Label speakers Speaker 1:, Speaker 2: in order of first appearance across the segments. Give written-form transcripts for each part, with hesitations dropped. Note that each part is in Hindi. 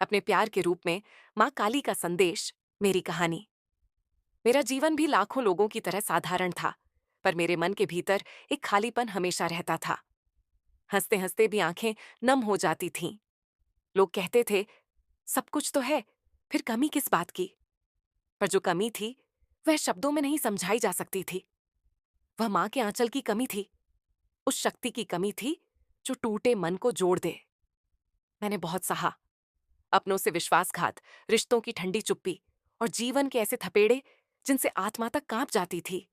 Speaker 1: अपने प्यार के रूप में माँ काली का संदेश, मेरी कहानी। मेरा जीवन भी लाखों लोगों की तरह साधारण था, पर मेरे मन के भीतर एक खालीपन हमेशा रहता था। हंसते हंसते भी आंखें नम हो जाती थीं। लोग कहते थे, सब कुछ तो है, फिर कमी किस बात की? पर जो कमी थी, वह शब्दों में नहीं समझाई जा सकती थी। वह माँ के आंचल की कमी थी, उस शक्ति की कमी थी जो टूटे मन को जोड़ दे। मैंने बहुत सहा, अपनों से विश्वासघात, रिश्तों की ठंडी चुप्पी और जीवन के ऐसे थपेड़े जिनसे आत्मा तक कांप जाती थी।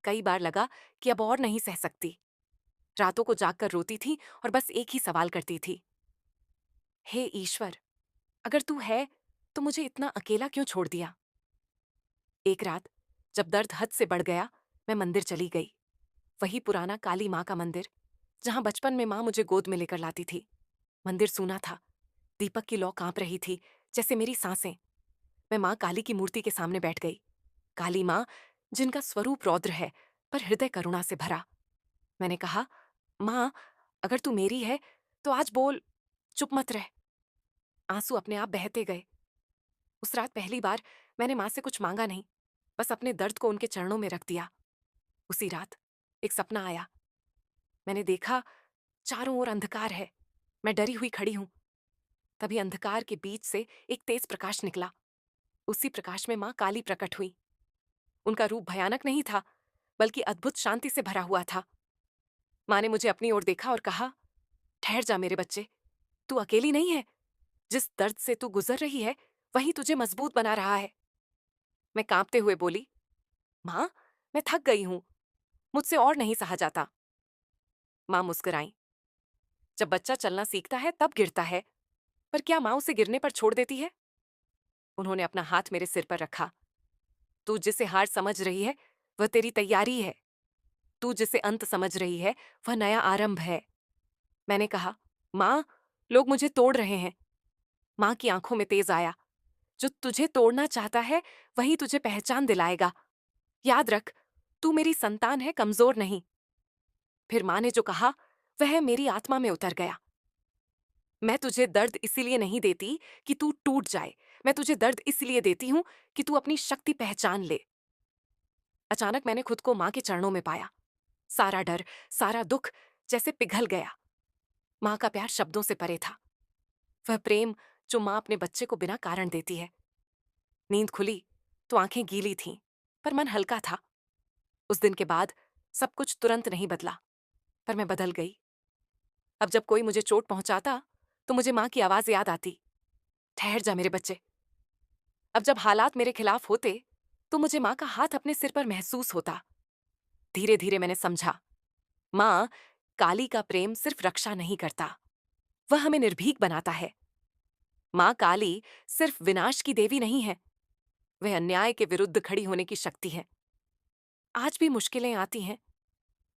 Speaker 1: कई बार लगा कि अब और नहीं सह सकती। रातों को जागकर रोती थी और बस एक ही सवाल करती थी, हे ईश्वर, अगर तू है तो मुझे इतना अकेला क्यों छोड़ दिया? एक रात जब दर्द हद से बढ़ गया, मैं मंदिर चली गई। वही पुराना काली माँ का मंदिर, जहां बचपन में माँ मुझे गोद में लेकर लाती थी। मंदिर सूना था, दीपक की लौ कांप रही थी, जैसे मेरी सांसें। मैं माँ काली की मूर्ति के सामने बैठ गई। काली माँ, जिनका स्वरूप रौद्र है पर हृदय करुणा से भरा। मैंने कहा, माँ, अगर तू मेरी है तो आज बोल, चुप मत रह। आंसू अपने आप बहते गए। उस रात पहली बार मैंने माँ से कुछ मांगा नहीं, बस अपने दर्द को उनके चरणों में रख दिया। उसी रात एक सपना आया। मैंने देखा, चारों ओर अंधकार है। मैं डरी हुई खड़ी हूं। तभी अंधकार के बीच से एक तेज प्रकाश निकला। उसी प्रकाश में माँ काली प्रकट हुई। उनका रूप भयानक नहीं था, बल्कि अद्भुत शांति से भरा हुआ था। माँ ने मुझे अपनी ओर देखा और कहा, ठहर जा मेरे बच्चे, तू अकेली नहीं है। जिस दर्द से तू गुजर रही है, वही तुझे मजबूत बना रहा है। मैं कांपते हुए बोली, माँ, मैं थक गई हूं, मुझसे और नहीं सहा जाता। माँ मुस्कुराई। जब बच्चा चलना सीखता है तब गिरता है, पर क्या माँ उसे गिरने पर छोड़ देती है? उन्होंने अपना हाथ मेरे सिर पर रखा। तू जिसे हार समझ रही है, वह तेरी तैयारी है। तू जिसे अंत समझ रही है, वह नया आरंभ है। मैंने कहा, माँ, लोग मुझे तोड़ रहे हैं। माँ की आंखों में तेज आया। जो तुझे तोड़ना चाहता है, वही तुझे पहचान दिलाएगा। याद रख, तू मेरी संतान है, कमजोर नहीं। फिर माँ ने जो कहा, वह मेरी आत्मा में उतर गया। मैं तुझे दर्द इसीलिए नहीं देती कि तू टूट जाए। मैं तुझे दर्द इसलिए देती हूं कि तू अपनी शक्ति पहचान ले। अचानक मैंने खुद को माँ के चरणों में पाया। सारा डर, सारा दुख जैसे पिघल गया। माँ का प्यार शब्दों से परे था। वह प्रेम जो माँ अपने बच्चे को बिना कारण देती है। नींद खुली तो आंखें गीली थीं, पर मन हल्का था। उस दिन के बाद सब कुछ तुरंत नहीं बदला, पर मैं बदल गई। अब जब कोई मुझे चोट पहुंचाता, तो मुझे माँ की आवाज याद आती, ठहर जा मेरे बच्चे। अब जब हालात मेरे खिलाफ होते, तो मुझे माँ का हाथ अपने सिर पर महसूस होता। धीरे धीरे मैंने समझा, माँ काली का प्रेम सिर्फ रक्षा नहीं करता, वह हमें निर्भीक बनाता है। माँ काली सिर्फ विनाश की देवी नहीं है, वह अन्याय के विरुद्ध खड़ी होने की शक्ति है। आज भी मुश्किलें आती हैं,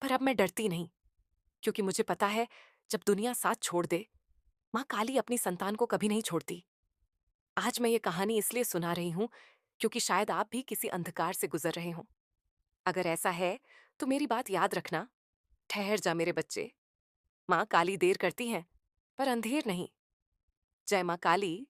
Speaker 1: पर अब मैं डरती नहीं, क्योंकि मुझे पता है, जब दुनिया साथ छोड़ दे, माँ काली अपनी संतान को कभी नहीं छोड़ती। आज मैं ये कहानी इसलिए सुना रही हूं, क्योंकि शायद आप भी किसी अंधकार से गुजर रहे हों। अगर ऐसा है, तो मेरी बात याद रखना, ठहर जा मेरे बच्चे। माँ काली देर करती हैं, पर अंधेर नहीं। जय माँ काली।